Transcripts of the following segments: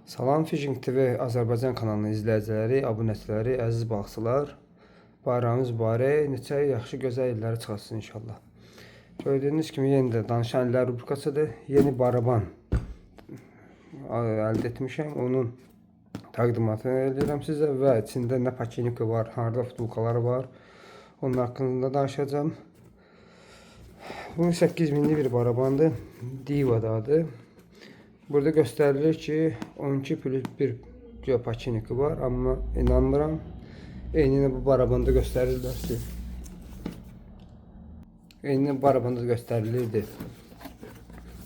Salam Fishing TV Azərbaycan kanalının izləyiciləri, abunəçiləri, əziz balıqçılar. Bayramınız mübarək, neçə yaxşı gözəl illəri çıxasın inşallah. Gördüyünüz kimi yenə də danışan illər rubrikasıdır. Yeni baraban əldə etmişəm. Onun təqdimatını edirəm sizə və içində nə pakinika var, harda vtulkaları var. Onun haqqında danışacağım. Bu 8000'li bir barabandır. Diva'dadır. Burada gösterilir ki 12+1 diyor pakinika var ama inanmıram. Eynini bu barabanda gösterirler ki. Eynini bu barabanda gösterilirdi.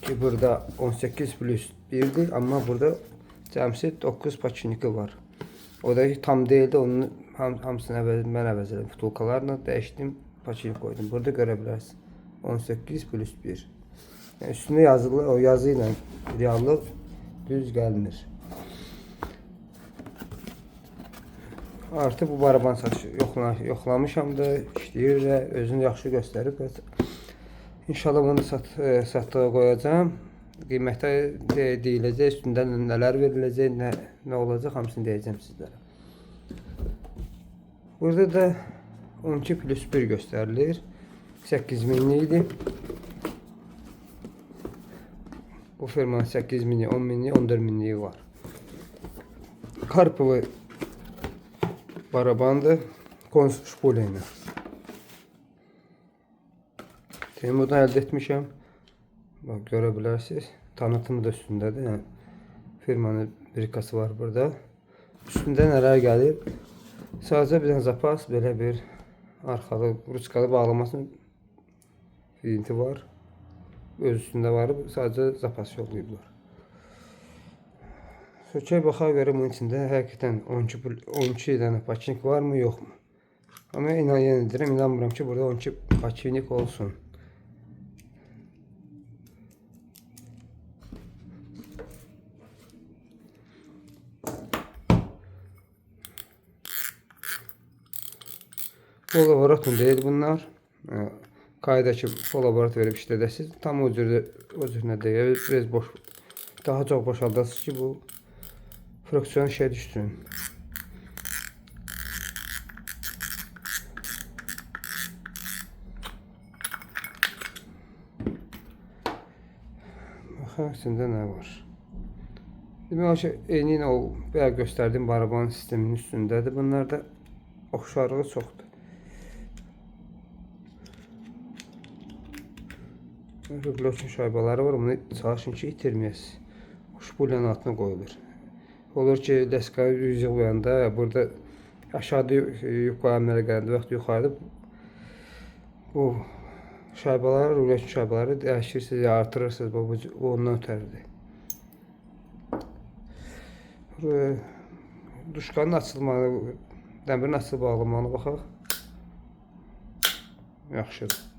Ki burada 18+1'dir ama burada cəmsi 9 pakinika var. O da tam değildi. Onun hamısını mən əvəzlədim. Vtulkalarla dəyişdim, pakinika koydum. Burada görebilirsiniz. 18+1. Yani üstünde yazılı, o yazıyla reallıq düz gəlmir. Artıq bu baraban satışı yoxlamışam da, işləyir və özünü yaxşı göstərib. İnşallah bunu satdığa qoyacağım. Qiymətə deyiləcək, üstündən nələr veriləcək, nə olacaq, hamısını deyəcəm sizlərə. Burada da 12+1 göstərilir. 8000'li idi. Bu firmanın 8000'li, 10.000'li, 14.000'li var. Karpılı barabandı. Konsuş poleyni. Temu'dan elde etmişim. Bak görebilirsiniz. Tanıtımı da üstündedir. Yani firmanın birikası var burada. Üstünde neler gelir? Sadece bir zapas, böyle bir arkalı, ruçkalı bağlamasının filinti var. Öz üstündə var, sadəcə zapas yollayıblar. Sökək baxaq görəm bunun içində həqiqətən 12 dənə pakinik var mı, yox mu? Amma inanmıram ki, burada 12 pakinik olsun. Polaboratın deyil bunlar. Qaydakı polaborat verib işlədəsiniz. Tam o cürünə deyil. Biraz daha çox boşaldasınız ki, bu friksiyon işə düşsün. Baxın, içində nə var? Demək ki, eyni ilə o bəyə göstərdiyim barabanın sisteminin üstündədir. Bunlarda oxşarlığı çoxdur. Rüblösün şaybaları var, bunu çalışın ki itirməyəsiniz. Şpulyanın altına qoyulur. Olur ki, leskayı yüzü qoyanda, burada aşağıda yük qoyanlara gələndə, vaxt yuxarıda bu şaybaları, rüblösün şaybaları dəyişirsiniz, artırırsınız, bu ondan ötəridir. Duşkanın açılmalı, dəmirin açılıb bağlamalı, baxaq. Yaxşıdır.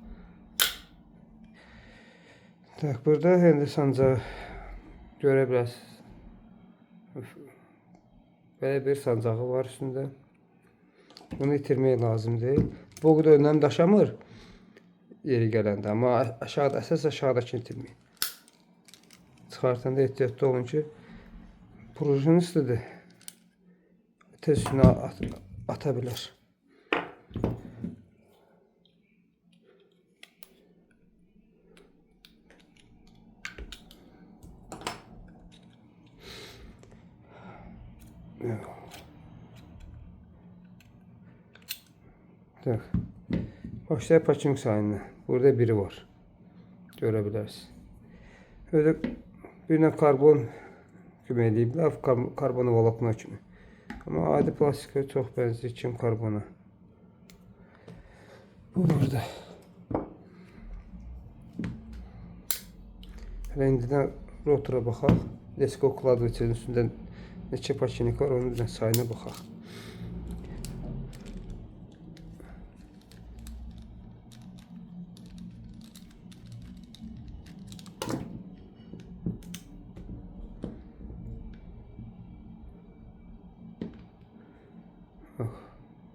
Tak, burada hindi sancağı görə bilərsiniz. Belə bir sancağı var üstündə. Bunu itirmək lazım deyil. Bu da önəm daşamır yeri gələndə, amma əsas aşağıdakini itirməyin. Çıxartanda ehtiyatlı olun ki, prujun üstüdür. Tez üstünə ata bilər. Tak. Başlayaq pakinik sayını. Burada biri var. Görebilirsiniz. Böyle birine karbon kömək ediblər. Karbonu volokna kimi. Ama adi plastikə çox bənzəyir kim karbona. Bu burada. Rendidən rotora baxaq. Lesko ukladovicinin üstündə neçə pakinik var, onun sayına baxaq.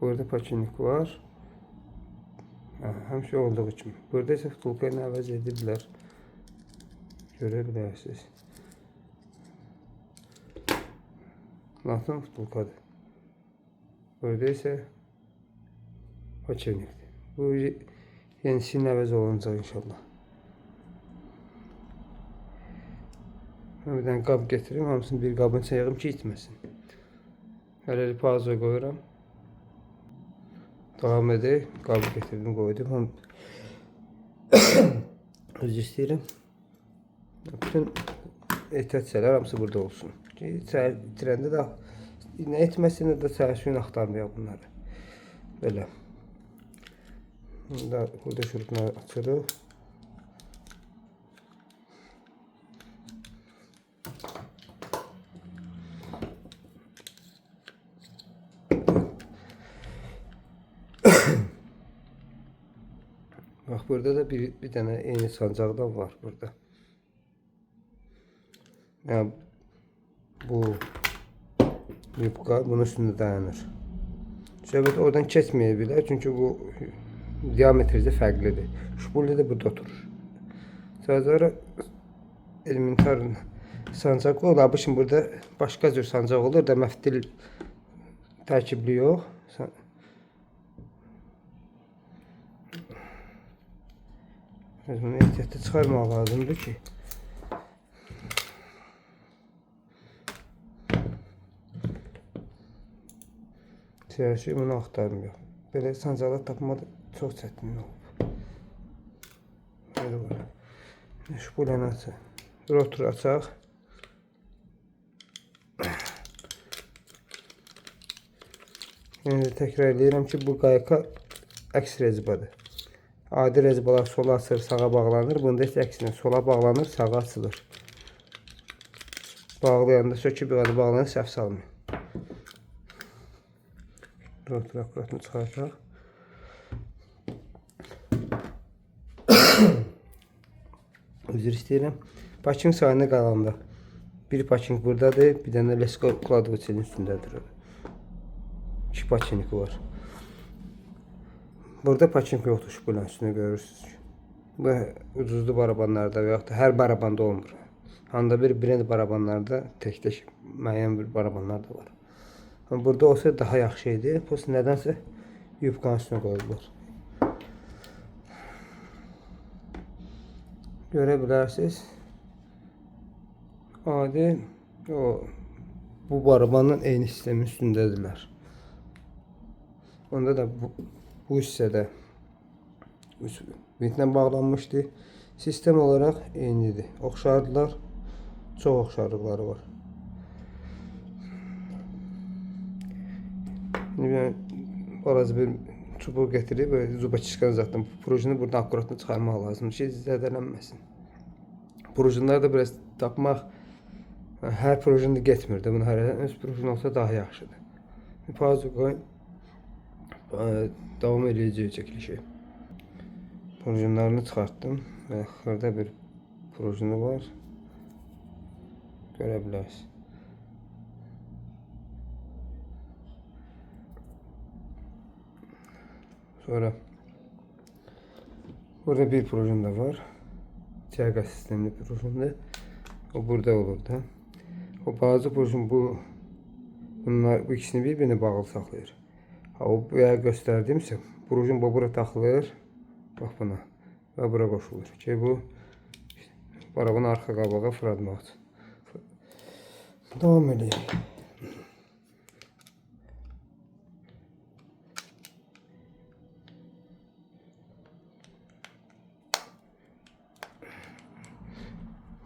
Burada pakinik var. Həmişə olduğu kimi. Burada isə vtulka ilə əvəz ediblər. Görə bilərsiniz. Nathan futbolkadır. Burada ise Paçevnik'tir. Bu yenisinin əvəz olunacaq inşallah. Bir dənə qab getirim, hamısını bir qabın içine yığım ki itməsin. Hələlik pauza qoyuram. Devam edək. Qabı getirdim, qoydum. Üzr istəyirəm. Bütün ehtiyat şeyler hamısı burada olsun. Trende de ne etmesine de suyun aktarmıyor bunları. Böyle. Burada şurupları açırıq. Bak burada da bir tane eyni sancaqdan var burada. Yani bu yupka bunun üstünde dayanır. Söhbət oradan keçməyə çünkü bu diametrisi fərqlidir. Şpulli de burada oturur. Sadəcə elementar sancaq olur. Abışın burada başqa cür sancaq olur da məftil tərkibli yox. Bunu ehtiyatda çıxarmaq lazımdır ki siyasi bunu axtarmıyor. Belə sancaqlar tapmaq çox çətin olub. Belə var. Şpuləni açaq. Rotor açaq. Yəni təkrar edirəm ki, bu qayqa əks rezbadır. Adi rezbalar sola açılır, sağa bağlanır. Bunda isə əksinə sola bağlanır, sağa açılır. Bağlayanda söküb yığanı bağlanır, səhv salmıyor. Rotor aparatını çıxartaq. Üzr istəyirəm. Parking sayını qalanda. Bir parking buradadır, bir dənə Lesko kladvoçelin üstündədir. 2 parking var. Burada parking yoxdur, şpulun üstünü görürsünüz. Bu ucuzlu barabanlarda və yaxud da hər barabanda olmur. Handa bir brend barabanlarda tək müəyyən bir barabanlar da var. Ama burada olsa daha yaxşı idi. Post nədənsə yupkanın üstünə qoydular. Görə bilərsiniz. Adi bu barabanın eyni sistemin üstündədirlər. Onda da bu hissədə vintlə bağlanmışdı. Sistem olarak eynidir. Oxşardılar. Çox oxşarlıqları var. Şimdi ben balaca bir çubuq getirib zuba çıxan zaten prujunu buradan akkuratını çıxarmaq lazımdır ki zədələnməsin. Prujunları da biraz tapmaq hər prujunda getmir də. Bunu hər öz prujun olsa daha yaxşıdır. Pauza qoyun. Devam edəcək çəkilişi. Prujunlarını çıxartdım və xırda bir prujunu var. Görə bilərsiniz. Sonra burada bir prujun da var. Çərqa sistemli prujunda. O burada olur da. O bazı prujun bunlar bu ikisini bir-birinə bağlı saxlayır. O buraya göstərdimsə, prujun bura taxılır. Bax buna. Və bura qoşulur. Ki bu barabanın arxa qabağa fırlatmaq üçün. Devam edək.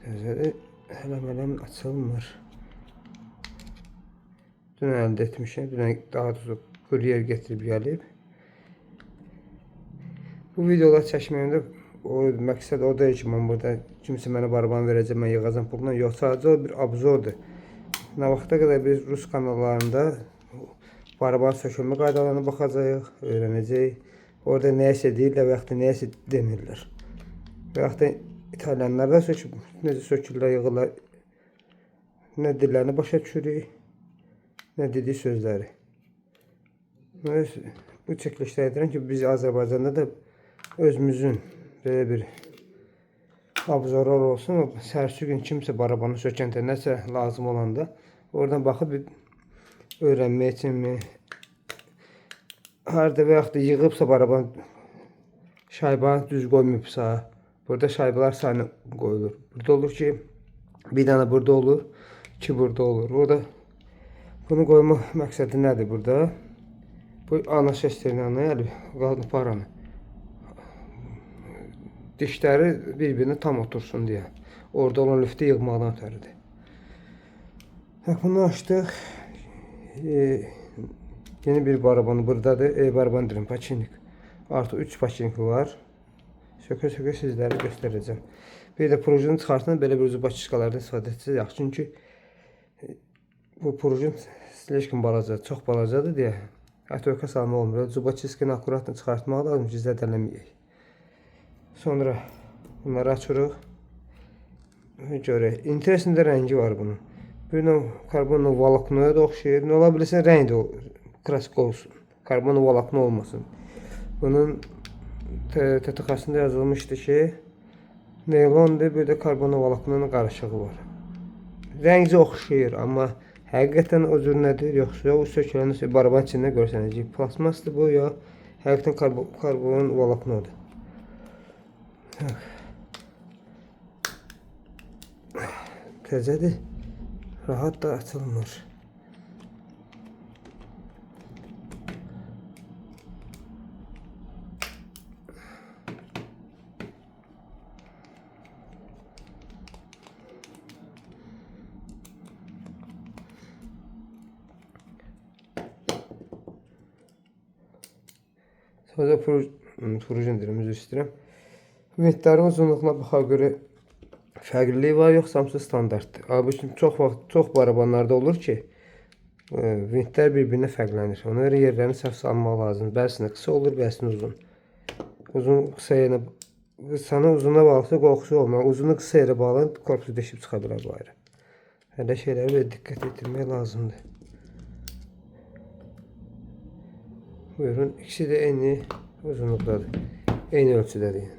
Gözləri hələm açılmır. Dün əldə etmişəm. Dün daha doğrusu kuryer getirib gəlib. Bu videolar çəkməyimdə məqsəd o deyil ki, mən burada kimsə mənə baraban verəcək, mən yığacam puluna. Yox, sadəcə o bir obzordur. Nə vaxta qədər biz Rus kanallarında baraban sökülmə qaydalarına baxacağıq, öyrənəcəyik. Orada nəyəsə deyirlər və yaxud da nəyəsə demirlər. Və yaxud da İtalyanlar da söküb, necə sökürlər, yığırlar. Nə dillərini başa düşürük, nə dediyi sözləri. Bu çəkilişdə edirəm ki, biz Azərbaycanda da özümüzün belə bir obzorlar olsun. Səhərsi gün kimsə barabanı sökəndə nəsə lazım olanda oradan baxıb öğrenmək üçünmü? Harda və yaxud da yığıbsa baraban şaybanı düz qoymayıbsa, burada şaybalar sayını qoyulur. Burada olur ki, bir dənə burada olur, 2 burada olur. Orada bunu qoymaq məqsədi nədir burada? Bu ana şesternanı, yəni qalın paranı. Dişləri bir-birinə tam otursun deyə. Orada olan lüftü yığmaqdan ötəridir. Bunu açdıq. Yeni bir barabanı buradadır. Baraban dilim, paçinnik. Artıq 3 paçinnik var. Sökə-sökə sizlərə göstərəcəm. Bir də prujunu çıxartın, belə bir zubaçışkalardan istifadə etsiniz yaxşı. Çünki bu prujun slişkin balaca, çox balacadır deyə atörka salma olmur. Zubaçıskini akuratla çıxartmaq lazım ki, zədələməyək. Sonra bunları açırıq. Görək. İnteresində rəngi var bunun. Bir növ karbon voloknoya da oxşayır. Nə ola bilirsə rəng də klasik olsun. Karbon volokno olmasın. Bunun TTX-sında yazılmışdı ki, neylondur, bir də karbon voloknonun qarışığı var. Rəngcə oxşayır, amma həqiqətən o cür nədir, yoxsa o sökülən baraban içində görsənəcək. Plasmasdır bu, ya həqiqətən karbon voloknodur. Təzədir, rahat da açılmır. Sadəcə prujin deyirəm, üzr istəyirəm. Ventlərin uzunluğuna baxa görə fərqliliyi var, yoxsa hamısı standartdır. Halbuki çox barabanlarda olur ki, ventlər bir-birinə fərqlənir. Ona görə yerlərini səhv salmaq lazım. Bəzisində qısa olur, bəzisində uzun. Uzun qısa yerə, qısanın uzuna bağlısa qorxusu olmaz. Uzunu qısa yerə bağlanıb korpusu deşib çıxa bilər bu ayrı. Hələ şeylərə belə diqqət etdirmək lazımdır. Buyurun, ikisi də eyni uzunluqdadır. Eyni ölçüdədir yəni.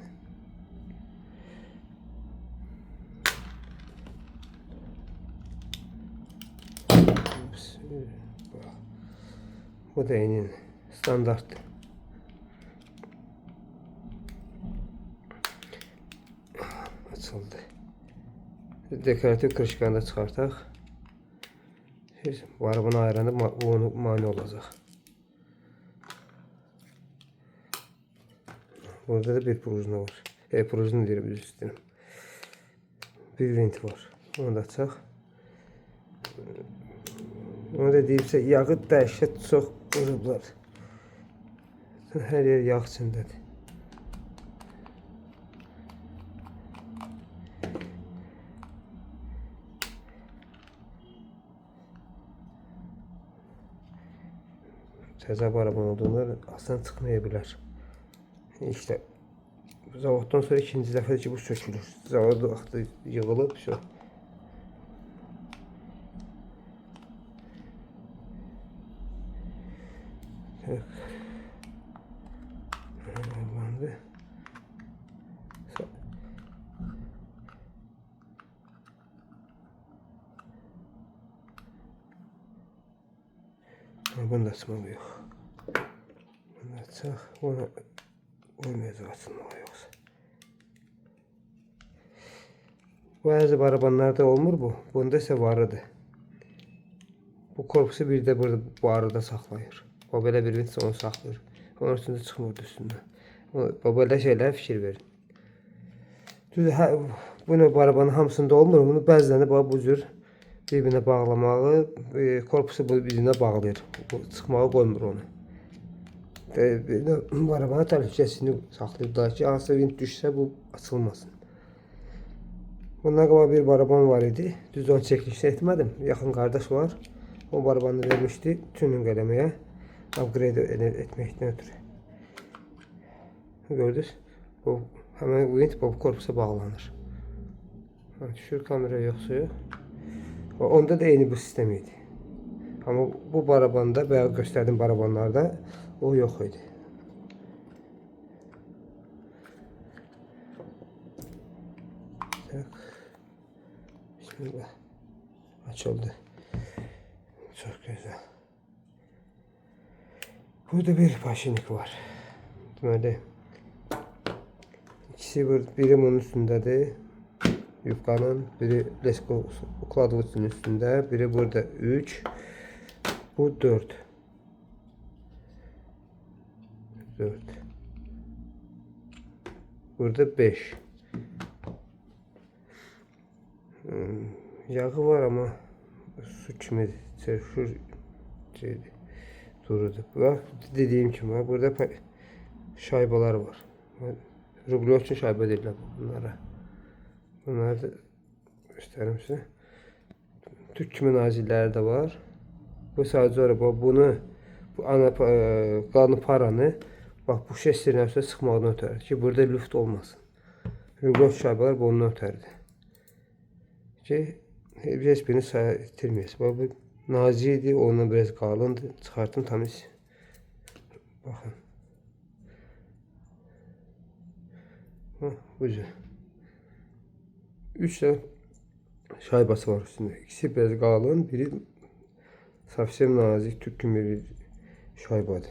Bu da eyni standart. Açıldı. Dekorativ kırışkanı da çıxartaq. Bu arabanı ayıranda onu mani olacaq. Burada da bir prujna var. Prujna deyirəm, üzr istəyirəm. Bir vent var. Onu da açaq. Onu da deyibsə, yağı dəhşət çox qırıblar. Hər yer yağ içindədir. Təzə araban olduğunda asan çıxmaya bilər. İşte zavoddan sonra ikinci dəfədir ki, bu sökülür. Zavod vaxtı yığılıb, şu. Bunu da açmalı yox. Bunu açaq. Onu olmayacaq açılmağa yoxsa. Bəzi barabanlarda olmur bu. Bunda isə varıdır. Bu korpusu bir də burada bu arada saxlayır. O belə bir vintsə onu saxlayır. Onun üçün də çıxmırdı üstündən. O belə şeylərə fikir verin. Düzdür, bu barabanın hamısında olmur. Bunu bəzilərində bu cür bir-birinə bağlamağı, korpusu bir-birinə bağlayır. Çıxmağa qoymur onu. Barabanın təhlükəsini saxlayırlar ki, hansısa vint düşsə bu açılmasın. Bundan qabaq bir baraban var idi. Düz onu çəkilişdə etmədim. Yaxın qardaş var. O barabanı vermişdi tuning eləməyə. Upgrade etməkdən ötürü. Gördünüz? Bu həmin vint bu korpusa bağlanır. Düşür kamera yoxsa yox. Onda da eyni bu sistem idi. Amma bu barabanda və göstərdiyim barabanlarda o yox idi. Bismillah. Açıldı. Çok güzel. Burada bir paşinlik var. Deməli, ikisi biri bunun üstündədir. Yufkanın biri lesko ukladovicinin üstünde, biri burada 3, bu 4. 4. Burada 5. Yağı var ama su kimi çırpır şeydi. Durdu. Bak dediğim gibi burada şaybalar var. Rublov için şayba deyirlər bunlara. Bunları da göstereyim size. Türk kimi nazilləri də var. Bu sadəcə olaraq bunu bu ana qanı paranı bax bu şestirin üstə sıxmaqdan ötəridir ki, burada lüft olmasın. Rublov şaybalar bundan ötəridir. Ki heç birini itirməyəsiz. Bax bu nazik idi, ondan biraz qalındı. Çıxartdım tamiz. Baxın. Bu cür. 3 tane şaybası var üstünde. İkisi biraz qalın, biri совсем nazik, tük kimi bir şaybadır.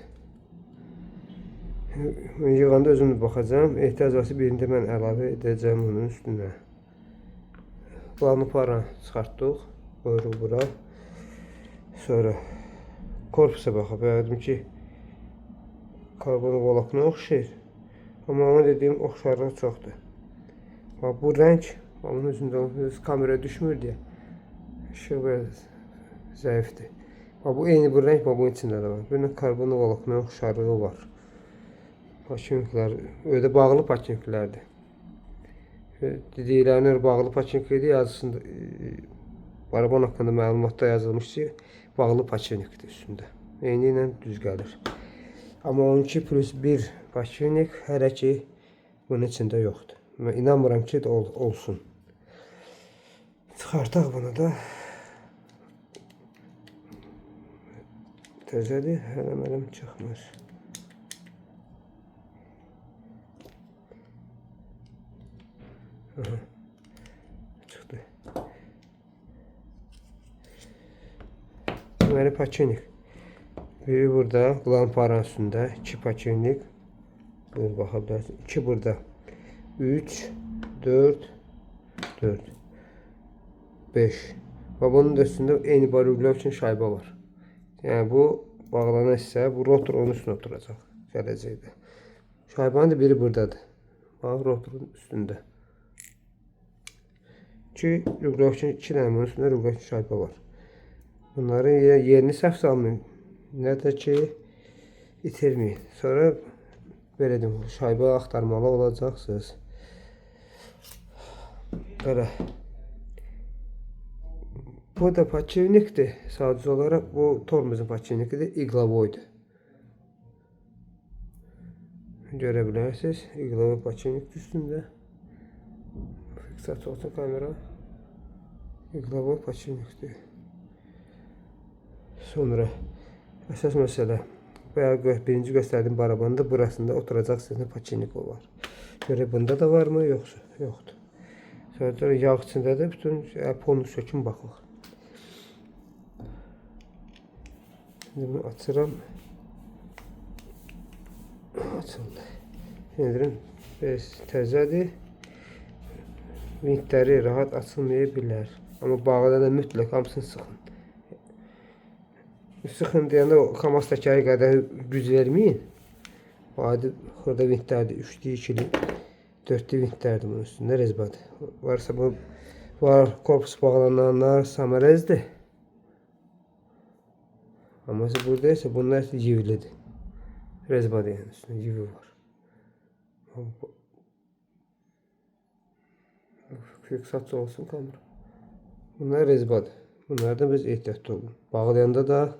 Yığanda özüm də baxacağım. Ehtiyac varsa birində mən əlavə edəcəm onun üstünə. Qanı paranı çıxartdıq. Qoyuruq bura. Sonra korpusa baxıb. Bəyadım ki, karbon volokna oxşayır. Amma ona dediyim oxşarlığı çoxdur. Bax bu rəng onun üzündə kamera düşmür deyə işıq biraz zəifdir. Bax bu eyni bu rəng bunun içində də var. Bunun karbon volokna oxşarlığı var. Paçinklər, öyle bağlı paçinklərdir. Dediklərinə bağlı paçinkdir yazısında araban haqqında məlumatda yazılmış ki, bağlı paçinkdir üstündə. Eyni ilə düz gəlir. Amma 12+1 paçinik hələ ki bunun içində yoxdur. Mən inanmıram ki olsun. Çıxartaq bunu da. Təzədir, hələ mənim çıxmır. Aha, çıxdı. Deməli paçinik. Biri burada qlan paranın üstündə, 2 paçinik. Buyur baxa bilərsiniz. 2 burada. 3, 4, 4, 5. Və bunun da üstündə eyni Rublov üçün şayba var. Yəni bu bağlanan hissə, bu rotor onun üstünə oturacaq gələcəkdə. Şaybanın da biri buradadır. Bax rotorun üstündə. Ki Rublov üçün 2 dənə bunun üstündə Rublov üçün şayba var. Bunların yerini səhv salmayın. Nə də ki itirməyin. Sonra belə deyim, şayba axtarmalı olacaqsınız. Belə. Bu da paçivnikdir. Sadəcə olaraq bu tormozun paçivnikidir. İqlavoydur. Görə bilərsiniz. İqlavoy paçivnikdir üstündə. Fiksasiya olsun kamera. İqlavoy paçivnikdir. Sonra əsas məsələ. Birinci göstərdiyim barabanda burasında oturacaq sizin paçivnik var. Görə bunda da varmı? Yoxsa? Yoxdur. Sonra yağ içində də bütün ponu sökün baxıq. Şimdi bunu açıram. Açıldı. Endirim. Təzədir. Vintləri rahat açılmaya bilər. Amma bağda da mütləq hamısını sıxın. Sıxın deyəndə o KAMAZ təkəri qədər güc verməyin. Adi xırda vintlərdir. 3'lü, 2'li, 4'lü vintlərdir bunun üstündə rezbadır. Varsa bu var korpus bağlananlar samarezdir. Amma burada ise bunlar yivlidir. Rezbadır yəni üstündə yivi var. Fiksasiya olsun kamera. Bunlar rezbadır. Bunlardan biz ehtiyatlı olun. Bağlayanda da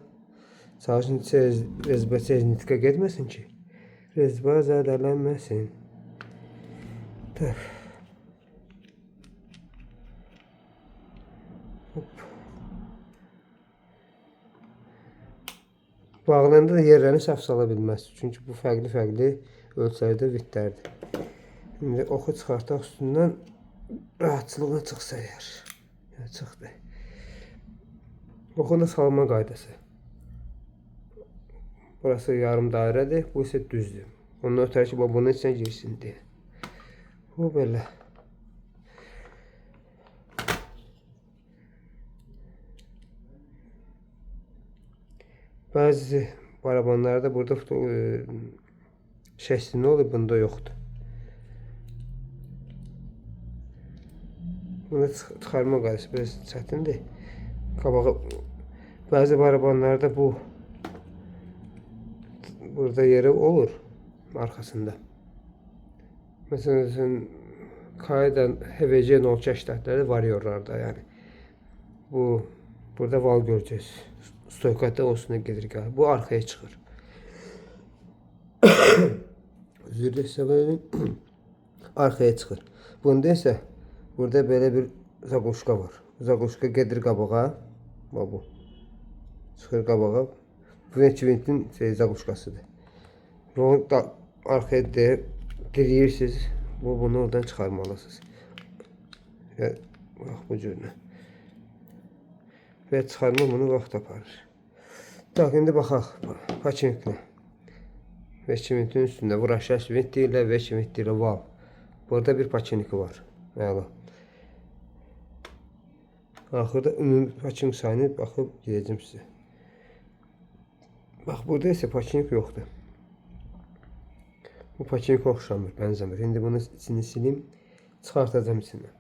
çalışın rezba seznitka getməsin ki, rezba zədələnməsin. Tak. Hop. Bağlayanda da yerlərini səhv sala bilməz. Çünki bu fərqli ölçülərdə vitlərdir. Şimdi oxu çıxartaq üstündən rahatçılıqla çıxsa əgər. Çıxdı. Oxun da salma qaydası. Burası yarım dairədir. Bu isə düzdür. Ondan ötürü ki, bunun içine girsin deyə. Bu belə. Bəzi barabanlarda burada şəklində olur, bunda yoxdur. Bunu çıxarma qayısı biraz çətindir. Qabağı bəzi barabanlarda bu burada yeri olur arkasında. Mesela Kaya'dan HVC 0.8'lerde varıyorlar da yani. Bu burada val göreceğiz. Stoykatda olsun gelir galiba. Bu arkaya çıxır. Üzürlü səbəbin arkaya çıxır. Bunda isə burada belə bir zagoşka var. Zagoşka gedir qabağa. Bu. Çıxır qabağa. Bu Vençiventin zagoşkasıdır. Bunu da arkaya diriyirsiniz. Bunu oradan çıxarmalısınız. Bax bu cürlə. Və çıxarma bunu vaxt aparır. Tak, indi baxaq paçenklə. Vençiventin üstündə vuraşaş vent deyirlər, vençivent deyirlər val. Burada bir paçenki var. Məla. Axırda ümumi paçenk sayını baxıb gedəcəm sizə. Bax, burada isə paçenk yoxdur. Bu paçenki oxşamır, bənzəmir. İndi bunu içini silim, çıxartacağım içindən.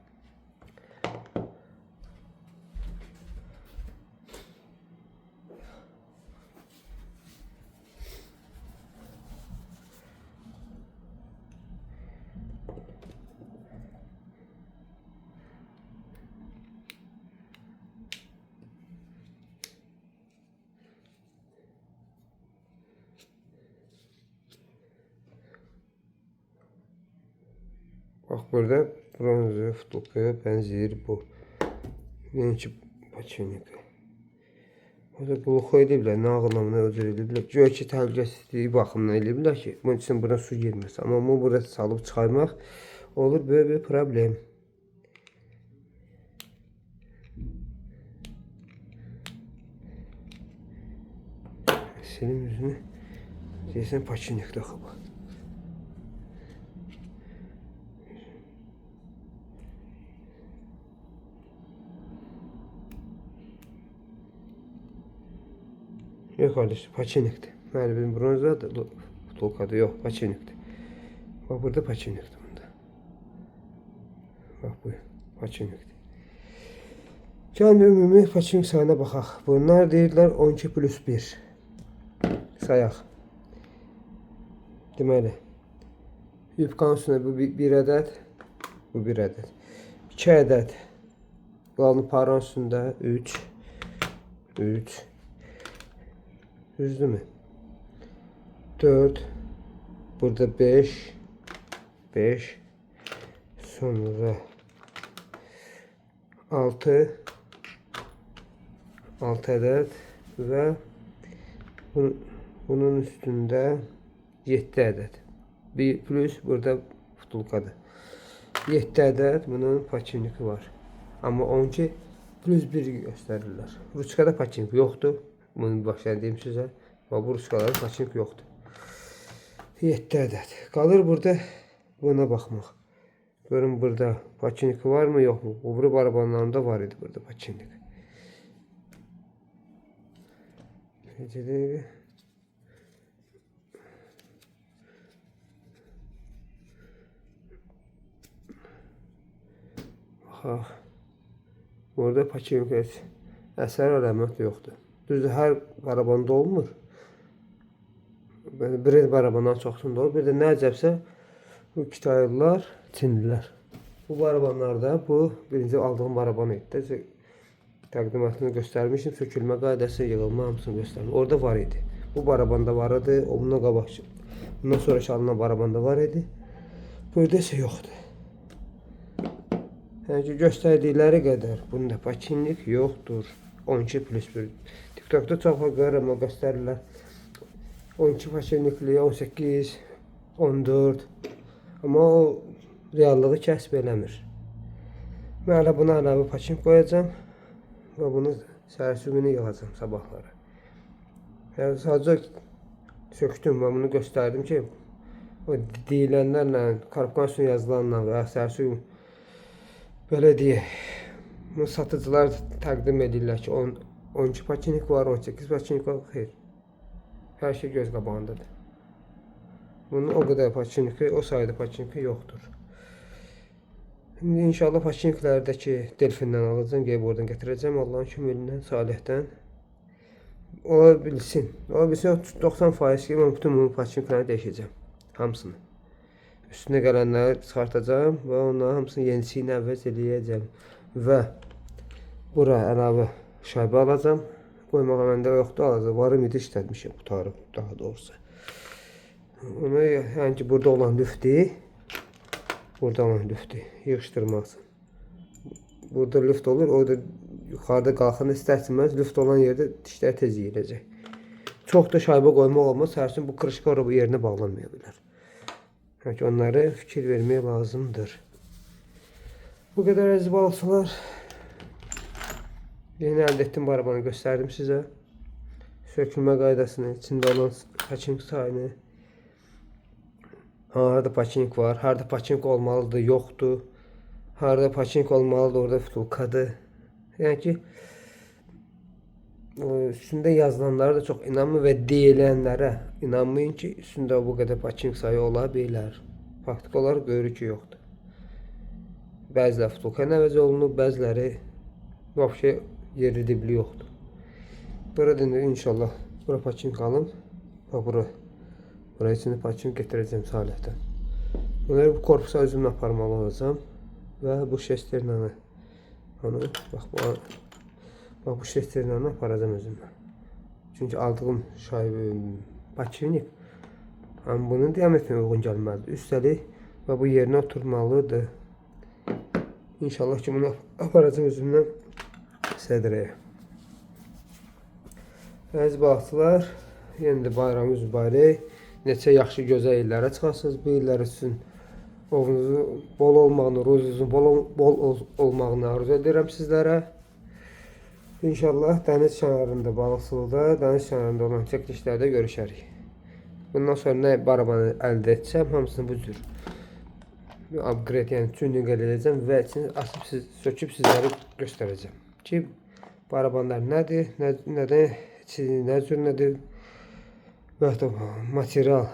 Bak burada bronzu futbolkaya benzeyir bu. Yenki paçenik. Burada quluxu ediblər, nə ağlamına özür ediblər. Göy ki, təhlükəsizliyi baxımından ediblər ki, bunun üçün buna su girməsin. Amma bunu burada salıb çıxarmaq olur böyle bir problem. Senin yüzünü deyəsən paçenik taxıb. Yok kardeşim, paçenikti. Yani benim bronzda da futbolkada yok, paçenikti. Bak burada paçenikti bunda. Bak bu paçenikti. Gəlin ümumi paçenik sayına baxaq. Bunlar deyirlər 12+1 sayaq. Deməli, yubkanın üstündə bu bir ədəd, bu bir ədəd. 2 ədəd qalanı paranın üstündə 3 düzdür mü? 4 burada 5 sonra 6 ədəd və bunun üstündə 7 ədəd. Bir plus burada futbolkadır. 7 ədəd bunun paçeniki var. Amma 12+1 göstərirlər. Ruçkada paçeniki yoxdur. Bunu başlayın deyim sizə. Və bu ruçkaların paçeniki yoxdur. 7 ədəd. Qalır burada buna baxmaq. Görün burada paçeniki var mı yok mu? Öbürü barabanlarında var idi burada paçeniki. Necədir? Baxaq. Burada paçeniki əsər əlamət yoxdur. Düzdür, hər barabanda olmur. Bir barabandan çoxsunda olur. Bir də nə əcəbsə bu Kitaylılar, Çinlilər. Bu barabanlarda bu birinci aldığım baraban idi. Təqdimatını göstərmişim. Sökülmə qaydası, yığılma hamısını göstərmişim. Orada var idi. Bu barabanda var idi. Ondan qabaqçı. Bundan sonraki alınan barabanda var idi. Burada isə yoxdur. Yəni ki, göstərdikləri qədər bunda paçenlik yoxdur. 12+1. TikTok'da çox görürəm, o göstərirlər. 12 paçenlikli, 18, 14. Amma o reallığı kəsb eləmir. Mən hələ buna əlavə paçenk qoyacağam və bunu səhər günü yığacağam sabahları. Yəni sadəcə söktüm və bunu göstərdim ki, o deyilənlərlə, karpkan yazılanla və sərsu belə deyək, bunu satıcılar təqdim edirlər ki, 12 paçinik var, 18 paçinik var, xeyr. Hər şey göz qabağındadır. Bunun o qədər paçiniki, o sayda paçiniki yoxdur. Şimdi inşallah paçiniklərdəki Delfindən alacağım, gəlib oradan gətirəcəm. Allahın kömüründən, Salihdən. Ola bilsin 90% ki, mən bütün bu paçinikləri dəyişəcəm. Hamısını. Üstünə gələnləri çıxartacağım və onların hamısını yenisi ilə əvəz eləyəcəm. Və bura əlavə şaybə alacağım. Qoymağa məndə yoxdur, alacaq. Varım idi, işlətmişim qutarı, daha doğrusu. Onu, yəni ki, burada olan lüfti, burada olan lüfti yığışdırmaq üçün. Burada lüft olur, orada yuxarıda qalxanda istər-istəməz lüft olan yerdə dişlər tez yiyiləcək. Çox da şaybə qoymaq olmaz, sərsin bu kırışqa bu yerinə bağlanmaya bilər. Yəni ki, onlara fikir vermək lazımdır. Bu qədər əziz balıqçılar. Yeni əldə etdim barabanı göstərdim sizə. Sökülmə qaydasını, içində olan paçinik sayını. Harada paçinik var, harada paçinik olmalıdır, yoxdur. Harada paçinik olmalıdır, orada vtulkadır. Yəni ki, üstündə yazılanlara da çox inanmayın və deyilənlərə inanmayın ki, üstündə bu qədər paçinik sayı ola bilər. Faktik olaraq görürük ki, yoxdur. Bəziləri vtulka əvəz olunub, bəziləri vəbşə yeri dibli yoxdur. Burada inşallah bura paçinik alım və buraya içində paçinik getirəcəm Salihdən. Bunları bu korpusa özümlə aparmalı olacağım və bu şesterlə onu bu şesterlə aparacağım özümlə. Çünki aldığım paçinik bunun diametrinə uyğun gəlməlidir. Üstəlik və bu yerinə oturmalıdır. İnşallah ki, bunu aparacağım özümlə Sədrəyə. Əziz balıqçılar, yenə də bayramımız mübarək. Neçə yaxşı gözəl illərə çıxasınız. Bu illər üçün ovunuzun bol olmağını, ruzunuzun bol olmağını arzu edirəm sizlərə. İnşallah dəniz kənarında, balıqçılıqda, dəniz kənarında olan çəkilişlərdə görüşərik. Bundan sonra nə barabanı əldə etsəm, hamısını bu cür upgrade, yəni tuning edəcəm və içini açıb söküb sizlərə göstərəcəm. Ki, barabanlar nədir, nə cür nədir və material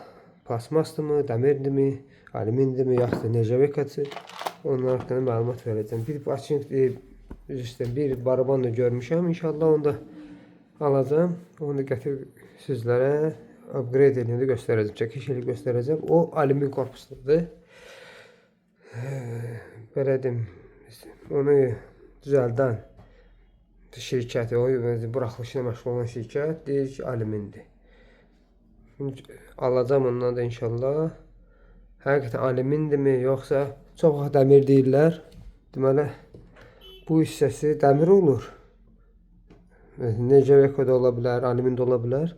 plasmasdırmı, dəmirdimi, alümindimi, yaxud da necavekaçı, onlar haqqında məlumat verəcəm. Bir barabanla görmüşəm, inşallah onu da alacağım, onu da gətirib sizlərə upgrade edəndə göstərəcəm, çəkiş ilə göstərəcəm. O alümin korpusludur. Belə deyim, onu düzəldən şirkəti, o buraxılışına məşğul olan şirkət deyir ki, alümindir. Alacağım ondan da inşallah. Həqiqətən alümindirmi, yoxsa çox vaxt dəmir deyirlər. Deməli, bu hissəsi dəmir olur. Necaveko da ola bilər, alümin də ola bilər.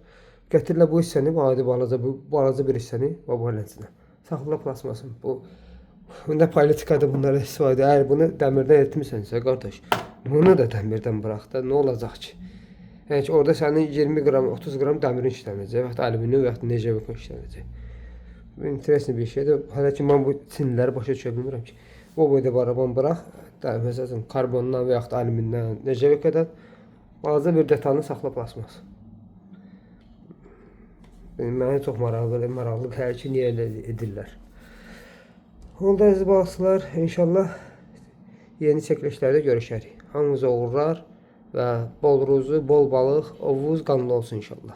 Gətirirlər bu hissəni, adi balaca bir hissəni və bu hələnsinə. Saxla plasmasın. Nə politikadır bunlara istifadə. Əgər bunu dəmirdən etmisənsə, qardaş, bunu da dəmirdən bırax da, nə olacaq ki? Yəni ki, orada sənin 20 qram, 30 qram dəmirin işlənəcək, və yaxud alüminium, və yaxud necaveko işlənəcək. Bu interesli bir şeydir. Hələ ki, mən bu çinləri başa düşə bilmirəm ki, o boyda baraban bırax, məsələn, karbondan və yaxud alümindən, necavekodan balaca bir detalını saxla plasmas. Mənə çox maraqlı hər ki, niyə elə edirlər. Oldu əziz balıqçılar, inşallah yeni çəkilişlərdə görüşərik. Hamınıza uğurlar və bol ruzu, bol balıq, ovuz qanlı olsun inşallah.